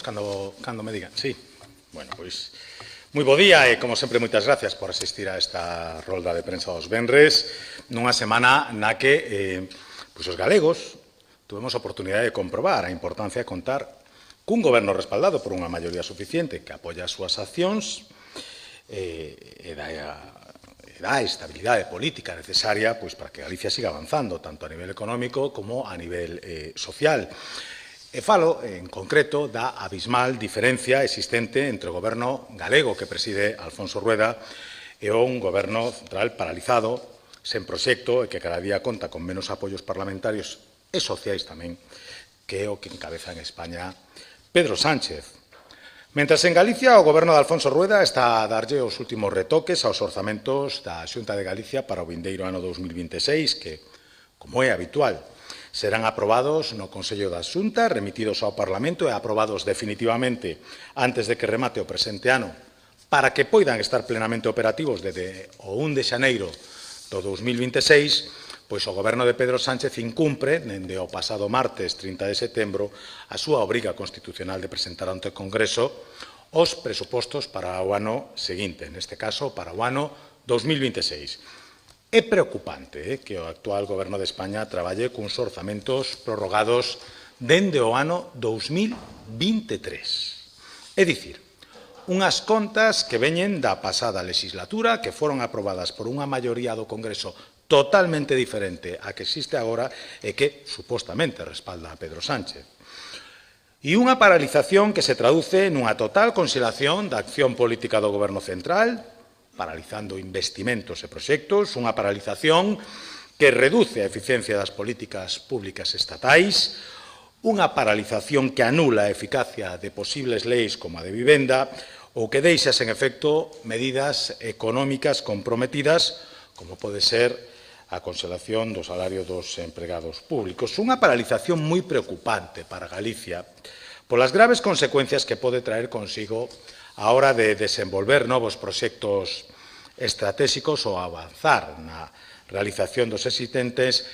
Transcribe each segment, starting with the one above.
Cando me digan, sí. Bueno, pois, moi bo día e, como sempre, moitas gracias por asistir a esta rolda de prensa dos venres nunha semana na que pois os galegos tuvemos a oportunidade de comprobar a importancia de contar cun goberno respaldado por unha maioría suficiente que apoia as súas accións e dá a estabilidade política necesaria pois, para que Galicia siga avanzando, tanto a nivel económico como a nivel social. E falo, en concreto, da abismal diferencia existente entre o goberno galego que preside Alfonso Rueda e un goberno central paralizado, sen proxecto e que cada día conta con menos apoios parlamentarios e sociais tamén que o que encabeza en España Pedro Sánchez. Mentras en Galicia o goberno de Alfonso Rueda está a darlle os últimos retoques aos orzamentos da Xunta de Galicia para o vindeiro ano 2026 que, como é habitual, serán aprobados no Consello da Xunta, remitidos ao Parlamento e aprobados definitivamente antes de que remate o presente ano para que poidan estar plenamente operativos desde o 1 de xaneiro do 2026, pois o goberno de Pedro Sánchez incumpre, dende o pasado martes 30 de setembro, a súa obriga constitucional de presentar ante o Congreso os presupostos para o ano seguinte, neste caso para o ano 2026. É preocupante que o actual goberno de España traballe cuns orzamentos prorrogados dende o ano 2023. É dicir, unhas contas que veñen da pasada legislatura, que foron aprobadas por unha maioría do Congreso totalmente diferente á que existe agora e que, supostamente, respalda a Pedro Sánchez. E unha paralización que se traduce nunha total conxelación da acción política do Goberno central, paralizando investimentos e proxectos, unha paralización que reduce a eficiencia das políticas públicas estatais, unha paralización que anula a eficacia de posibles leis como a de vivenda ou que deixa sen efecto medidas económicas comprometidas, como pode ser a conxelación do salario dos empregados públicos. Unha paralización moi preocupante para Galicia polas graves consecuencias que pode traer consigo a hora de desenvolver novos proxectos estratégicos ou avanzar na realización dos existentes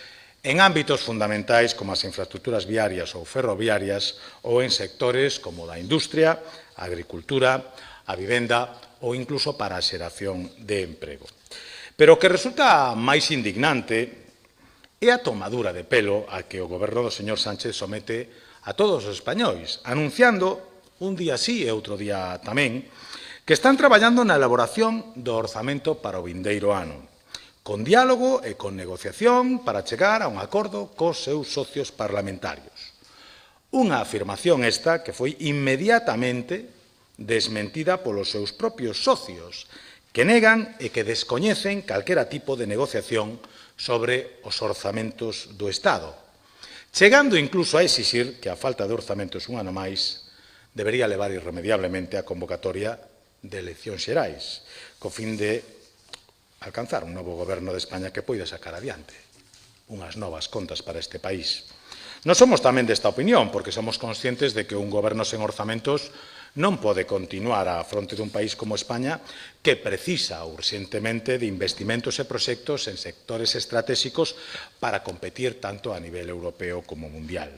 en ámbitos fundamentais como as infraestructuras viarias ou ferroviarias ou en sectores como da industria, a agricultura, a vivenda ou incluso para a xeración de emprego. Pero o que resulta máis indignante é a tomadura de pelo a que o goberno do señor Sánchez somete a todos os españois, anunciando un día sí e outro día tamén, que están traballando na elaboración do orzamento para o vindeiro ano, con diálogo e con negociación para chegar a un acordo cos seus socios parlamentarios. Unha afirmación esta que foi inmediatamente desmentida polos seus propios socios, que negan e que descoñecen calquera tipo de negociación sobre os orzamentos do Estado, chegando incluso a exixir que a falta de orzamentos un ano máis debería levar irremediablemente a convocatoria de eleccións xerais, co fin de alcanzar un novo goberno de España que poida sacar adiante unhas novas contas para este país. Non somos tamén desta opinión, porque somos conscientes de que un goberno sen orzamentos non pode continuar á fronte dun país como España que precisa urxentemente de investimentos e proxectos en sectores estratégicos para competir tanto a nivel europeo como mundial.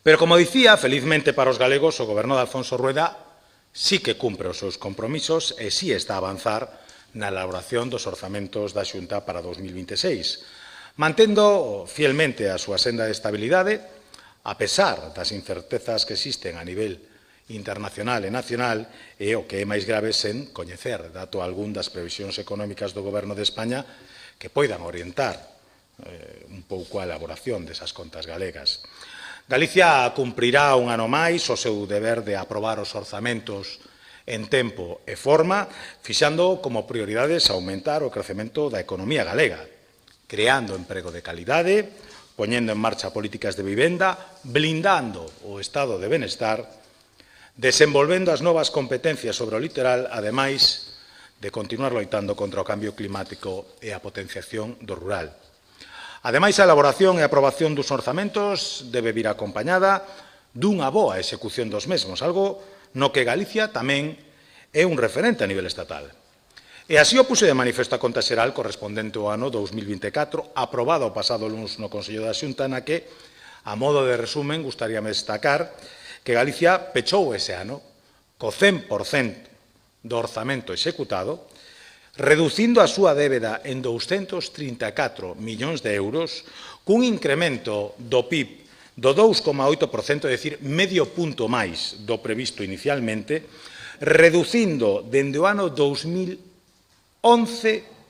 Pero, como dicía, felizmente para os galegos, o goberno de Alfonso Rueda sí que cumpre os seus compromisos e sí está a avanzar na elaboración dos orzamentos da Xunta para 2026, mantendo fielmente a súa senda de estabilidade, a pesar das incertezas que existen a nivel internacional e nacional e, o que é máis grave, sen coñecer dato algún das previsións económicas do goberno de España que poidan orientar un pouco a elaboración desas contas galegas. Galicia cumprirá un ano máis o seu deber de aprobar os orzamentos en tempo e forma, fixando como prioridades aumentar o crecemento da economía galega, creando emprego de calidade, poñendo en marcha políticas de vivenda, blindando o estado de benestar, desenvolvendo as novas competencias sobre o litoral, ademais de continuar loitando contra o cambio climático e a potenciación do rural. Ademais, a elaboración e aprobación dos orzamentos debe vir acompañada dunha boa execución dos mesmos, algo no que Galicia tamén é un referente a nivel estatal. E así o puse de manifesto a conta xeral correspondente ao ano 2024, aprobada o pasado luns no Consello da Xunta, na que, a modo de resumen, gustaríame destacar que Galicia pechou ese ano co 100% do orzamento executado, reducindo a súa débeda en 234 millóns de euros, cun incremento do PIB do 2,8%, é dicir, medio punto máis do previsto inicialmente, reducindo dende o ano 2011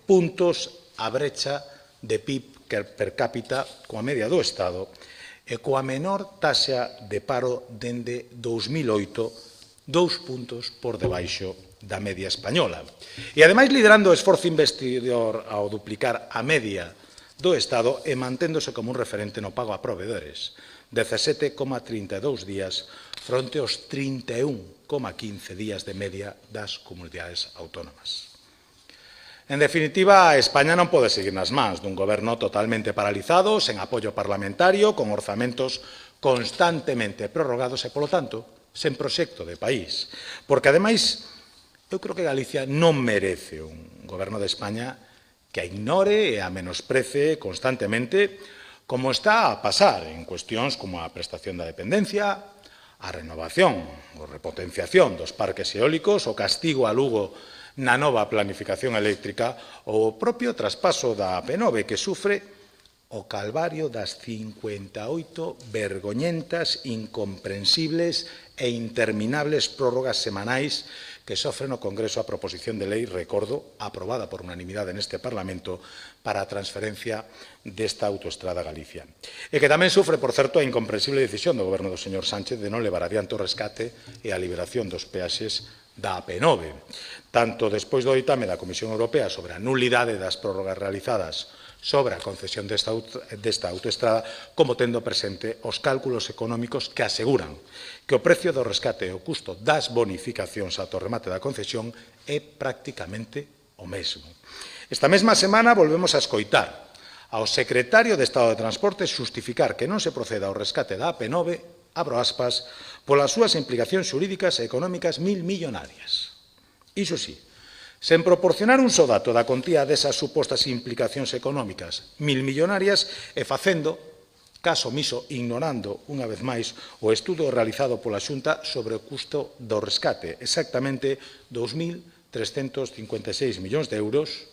puntos a brecha de PIB per cápita coa media do Estado e coa menor taxa de paro dende 2008, 2 puntos por debaixo da media española. E, ademais, liderando o esforzo investidor ao duplicar a media do Estado e manténdose como un referente no pago a provedores, 17,32 días fronte aos 31,15 días de media das comunidades autónomas. En definitiva, España non pode seguir nas mans dun goberno totalmente paralizado, sen apoio parlamentario, con orzamentos constantemente prorrogados e, polo tanto, sen proxecto de país. Porque, ademais, eu creo que Galicia non merece un goberno de España que a ignore e a menosprece constantemente, como está a pasar en cuestións como a prestación da dependencia, a renovación ou repotenciación dos parques eólicos, o castigo a Lugo na nova planificación eléctrica ou o propio traspaso da AP9 que sufre o calvario das 58 vergoñentas, incomprensibles e interminables prórrogas semanais que sofre no Congreso a proposición de lei, recordo, aprobada por unanimidade neste Parlamento para a transferencia desta autoestrada a Galicia. E que tamén sufre, por certo, a incomprensible decisión do goberno do señor Sánchez de non levar adiante o rescate e a liberación dos peaxes da AP9, tanto despois do ditame da Comisión Europea sobre a nulidade das prórrogas realizadas sobre a concesión desta autoestrada, como tendo presente os cálculos económicos que aseguran que o precio do rescate e o custo das bonificacións ata o remate da concesión é prácticamente o mesmo. Esta mesma semana volvemos a escoitar ao secretario de Estado de Transportes xustificar que non se proceda ao rescate da AP9, abro aspas, polas súas implicacións xurídicas e económicas millonarias. Iso sí, sen proporcionar un só dato da contía desas supostas implicacións económicas millonarias e facendo caso omiso, ignorando unha vez máis o estudo realizado pola Xunta sobre o custo do rescate, exactamente 2.356 millóns de euros,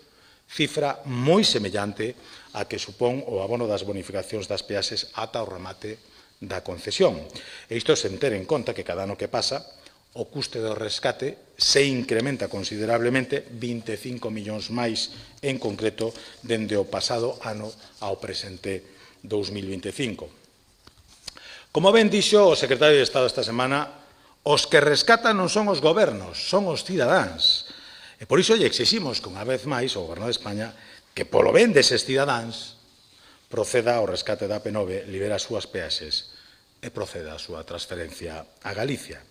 cifra moi semellante a que supón o abono das bonificacións das peaxes ata o remate da concesión. E isto sen ter en conta que cada ano que pasa o custe do rescate se incrementa considerablemente 25 millóns máis en concreto dende o pasado ano ao presente 2025. Como ben dixo o secretario de Estado esta semana, os que rescatan non son os gobernos, son os cidadáns. E por iso lle exiximos que unha vez máis o Goberno de España que polo ben deses cidadáns proceda ao rescate da AP9, libera as súas peaxes e proceda a súa transferencia a Galicia.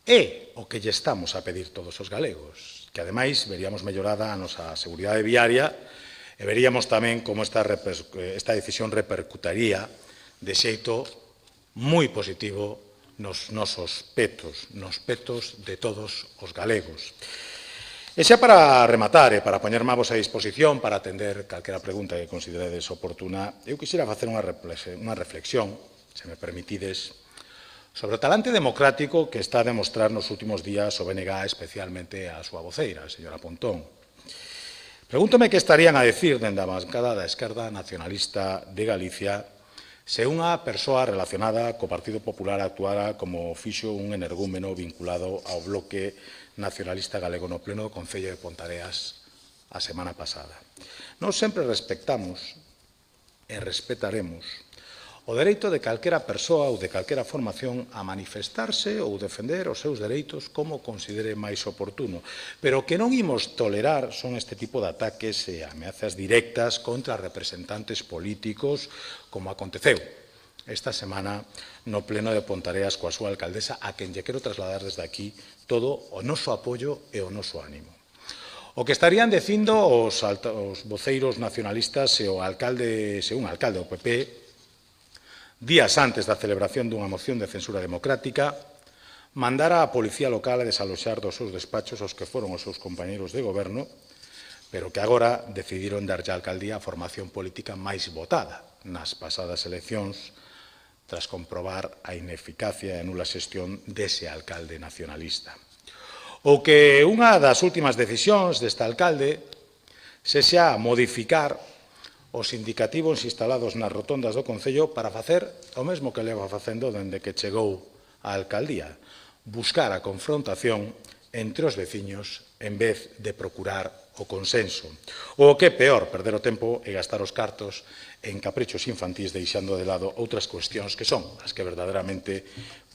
É o que lle estamos a pedir todos os galegos, que ademais veríamos mellorada a nosa seguridade viaria e veríamos tamén como esta decisión repercutaría de xeito moi positivo nos nosos petos, nos petos de todos os galegos. E xa para rematar e para poñerme a vosa disposición para atender calquera pregunta que consideredes oportuna, eu quixera facer unha reflexión, se me permitides, sobre o talante democrático que está a demostrar nos últimos días o BNG, especialmente a súa voceira, a señora Pontón. Pregúntome que estarían a decir dende a bancada da esquerda nacionalista de Galicia se unha persoa relacionada co Partido Popular actuara como fixo un energúmeno vinculado ao bloque nacionalista galego no pleno do Concello de Pontareas a semana pasada. Nós sempre respectamos e respetaremos o dereito de calquera persoa ou de calquera formación a manifestarse ou defender os seus dereitos como considere máis oportuno. Pero o que non imos tolerar son este tipo de ataques e ameazas directas contra representantes políticos, como aconteceu esta semana no pleno de Pontareas coa súa alcaldesa, a quen lle quero trasladar desde aquí todo o noso apoio e o noso ánimo. O que estarían dicindo os voceiros nacionalistas se un alcalde do PP, días antes da celebración dunha moción de censura democrática, mandara a policía local a desaloxar dos seus despachos os que foron os seus compañeiros de goberno, pero que agora decidiron darlle a alcaldía a formación política máis votada nas pasadas eleccións tras comprobar a ineficacia e nula xestión dese alcalde nacionalista. Ou que unha das últimas decisións deste alcalde sexa modificar os indicativos instalados nas rotondas do Concello para facer o mesmo que leva facendo dende que chegou á alcaldía, buscar a confrontación entre os veciños en vez de procurar o consenso. O que é peor, perder o tempo e gastar os cartos en caprichos infantís deixando de lado outras cuestións que son as que verdadeiramente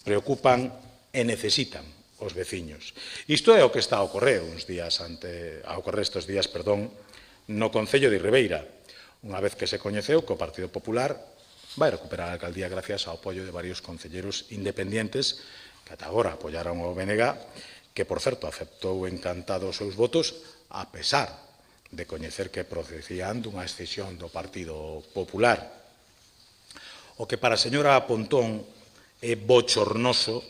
preocupan e necesitan os veciños. Isto é o que está a ocorrer estes días, no Concello de Ribeira, unha vez que se coñeceu que o Partido Popular vai recuperar a alcaldía gracias ao apoio de varios concelleros independientes que ata agora apoiaron o BNG, que, por certo, aceptou encantado os seus votos, a pesar de coñecer que procedían dunha escisión do Partido Popular. O que para a señora Pontón é bochornoso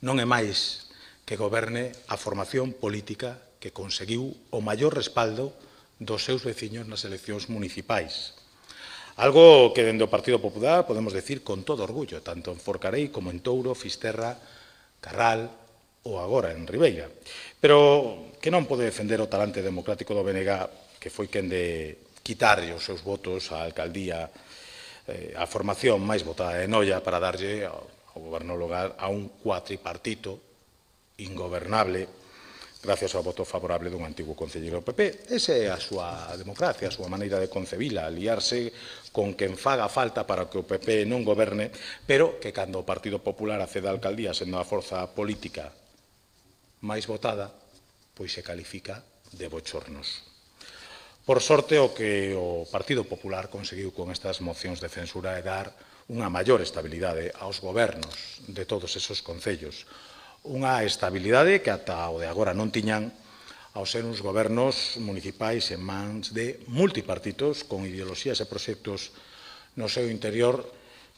non é máis que goberne a formación política que conseguiu o maior respaldo dos seus veciños nas eleccións municipais. Algo que dende o Partido Popular podemos decir con todo orgullo, tanto en Forcarei como en Touro, Fisterra, Carral ou agora en Ribeira. Pero que non pode defender o talante democrático do BNG, que foi quen de quitarlle os seus votos á alcaldía, a formación máis votada de Noia para darlle ao goberno local a un cuatripartito ingobernable gracias ao voto favorable dun antigo concelleiro do PP. Esa é a súa democracia, a súa maneira de concebila, aliarse con quen faga falta para que o PP non goberne, pero que cando o Partido Popular accede á alcaldía sendo a forza política máis votada, pois se califica de bochornos. Por sorte, o que o Partido Popular conseguiu con estas mocións de censura é dar unha maior estabilidade aos gobernos de todos esos concellos. Unha estabilidade que ata o de agora non tiñan ao ser uns gobernos municipais en mans de multipartitos con ideoloxías e proxectos no seu interior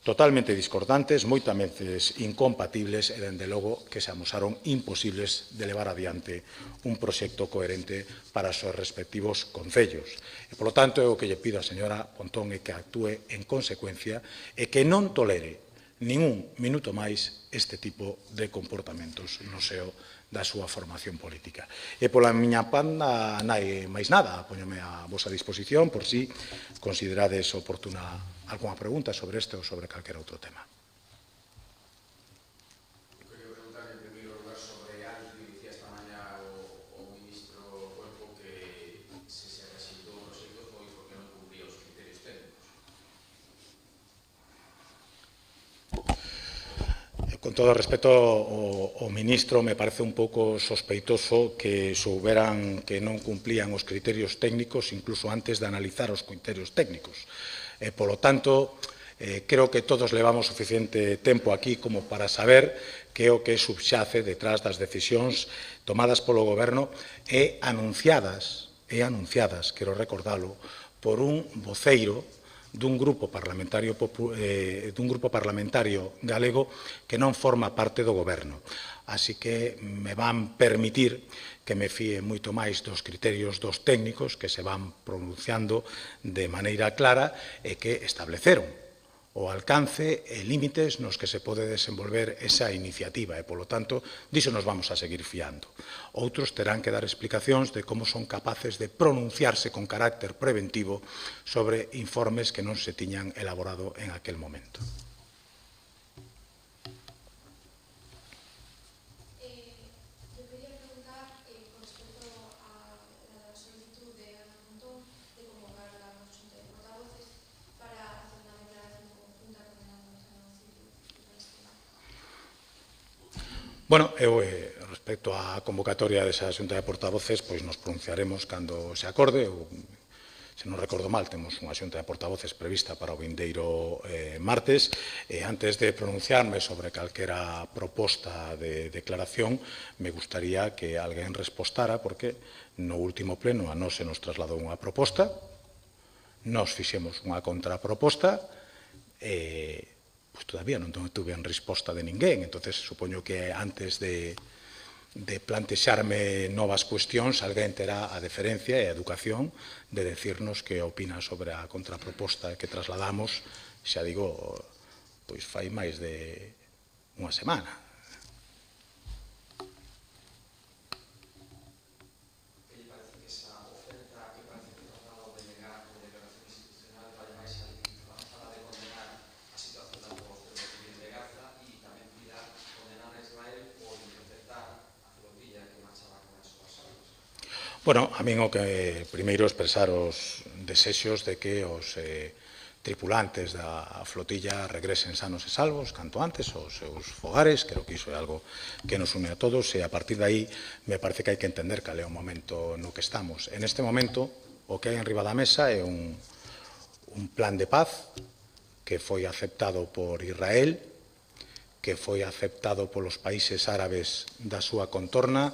totalmente discordantes, moitas veces incompatibles e, dende logo, que se amosaron imposibles de levar adiante un proxecto coherente para os seus respectivos concellos. E, polo tanto, é o que lle pido á señora Pontón é que actúe en consecuencia e que non tolere nin un minuto máis este tipo de comportamentos no seo da súa formación política. E pola miña panda nai máis nada, póñome a vosa disposición por si considerades oportuna algunha pregunta sobre este ou sobre calquera outro tema. Quería preguntar en primeiro lugar sobre algo que dicía esta mañá o ministro Cuerpo que se rexeitou o proxecto foi porque non cumpría os criterios técnicos. Con todo o respeto ao ministro, me parece un pouco sospeitoso que souberan que non cumplían os criterios técnicos incluso antes de analizar os criterios técnicos. Polo tanto, creo que todos levamos suficiente tempo aquí como para saber que o que subxace detrás das decisións tomadas polo Goberno e anunciadas, quero recordalo, por un voceiro dun grupo parlamentario galego que non forma parte do Goberno. Así que me van permitir que me fíe moito máis dos criterios dos técnicos que se van pronunciando de maneira clara e que estableceron o alcance e límites nos que se pode desenvolver esa iniciativa e, polo tanto, diso nos vamos a seguir fiando. Outros terán que dar explicacións de como son capaces de pronunciarse con carácter preventivo sobre informes que non se tiñan elaborado en aquel momento. Bueno, respecto á convocatoria desa xunta de portavoces, pois nos pronunciaremos cando se acorde. Se non recordo mal, temos unha xunta de portavoces prevista para o vindeiro martes. Antes de pronunciarme sobre calquera proposta de declaración, me gustaría que alguén respostara, porque no último pleno a nós se nos trasladou unha proposta, nós fixemos unha contraproposta, pois todavía non tuve resposta de ninguén. Entonces, supoño que antes de plantexarme novas cuestións, alguén terá a deferencia e a educación de decirnos que opina sobre a contraproposta que trasladamos, xa digo, pois fai máis de unha semana. Bueno, a min o que primeiro expresar os desexos de que os tripulantes da flotilla regresen sanos e salvos canto antes aos seus fogares. Creo que iso é algo que nos une a todos e a partir de aí me parece que hai que entender cal é o momento no que estamos. En este momento o que hai en riba da mesa é un plan de paz que foi aceptado por Israel, que foi aceptado polos países árabes da súa contorna,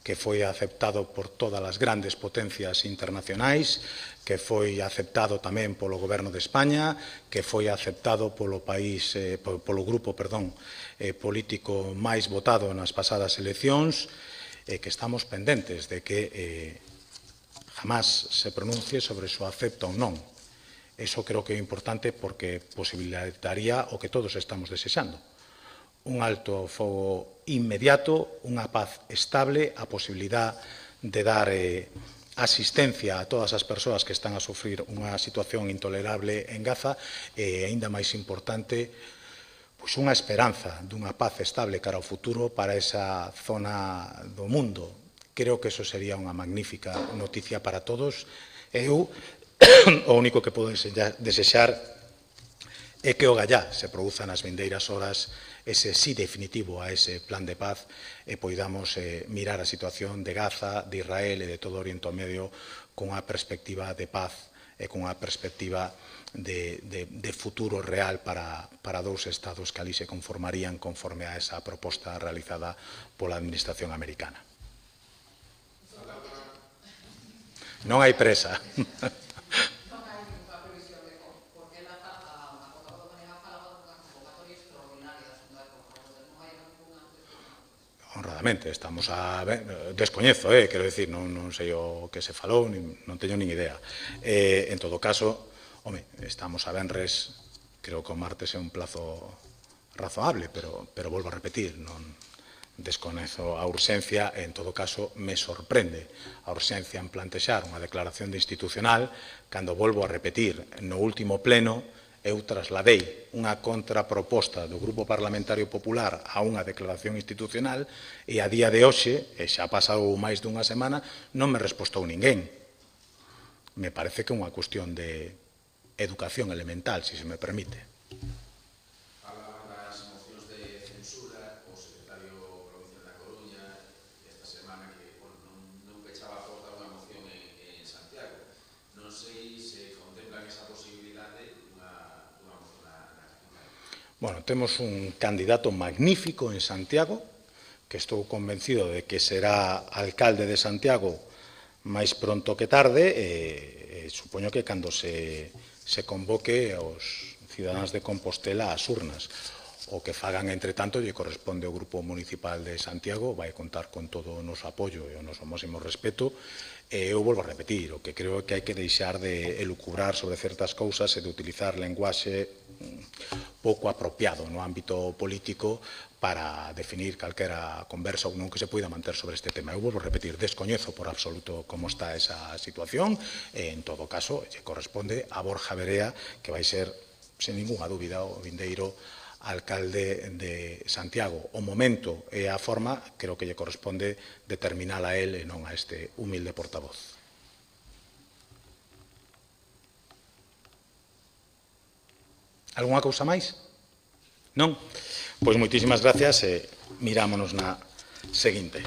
que foi aceptado por todas as grandes potencias internacionais, que foi aceptado tamén polo Goberno de España, que foi aceptado polo grupo político máis votado nas pasadas eleccións, e que estamos pendentes de que jamás se pronuncie sobre se o acepta ou non. Eso creo que é importante porque posibilitaría o que todos estamos desexando. Un alto ao fogo inmediato, unha paz estable, a posibilidad de dar asistencia a todas as persoas que están a sufrir unha situación intolerable en Gaza e, aínda máis importante, pois unha esperanza dunha paz estable cara ao futuro para esa zona do mundo. Creo que eso sería unha magnífica noticia para todos. Eu o único que podo desexar é que o gallá se produza nas vindeiras horas ese sí definitivo a ese plan de paz e poidamos mirar a situación de Gaza, de Israel e de todo o Oriente Medio con unha perspectiva de paz e con unha perspectiva de futuro real para dous estados que ali se conformarían conforme a esa proposta realizada pola administración americana. Non hai presa. Honradamente, estamos a... Descoñezo, quero dicir, non sei o que se falou, non teño nin idea. En todo caso, home, estamos a venres, creo que o martes é un plazo razoable, pero volvo a repetir, non descoñezo a urxencia e, en todo caso, me sorprende a urxencia en plantexar unha declaración de institucional cando volvo a repetir, no último pleno, eu trasladei unha contraproposta do Grupo Parlamentario Popular a unha declaración institucional e a día de hoxe, e xa pasou máis dunha semana, non me respostou ninguén. Me parece que é unha cuestión de educación elemental, se me permite. Falaban das mocións de censura o secretario provincial da Coruña esta semana que non pechaba a porta unha moción en Santiago. Non sei se contemplan esa posibilidade. Bueno, temos un candidato magnífico en Santiago, que estou convencido de que será alcalde de Santiago máis pronto que tarde, e supoño que cando se convoque aos cidadáns de Compostela ás urnas. O que fagan, entre tanto, lle corresponde ao Grupo Municipal de Santiago, vai contar con todo o noso apoio e o noso máximo respeto. E eu volvo a repetir, o que creo é que hai que deixar de elucubrar sobre certas cousas e de utilizar lenguaxe pouco apropiado no ámbito político para definir calquera conversa ou non que se poida manter sobre este tema. Eu volvo a repetir, descoñezo por absoluto como está esa situación e, en todo caso, lle corresponde a Borja Verea, que vai ser, sen ninguna dúbida, o vindeiro alcalde de Santiago. O momento e a forma creo que lle corresponde determinar a él e non a este humilde portavoz. Algunha cousa máis? Non? Pois moitísimas gracias e mirámonos na seguinte.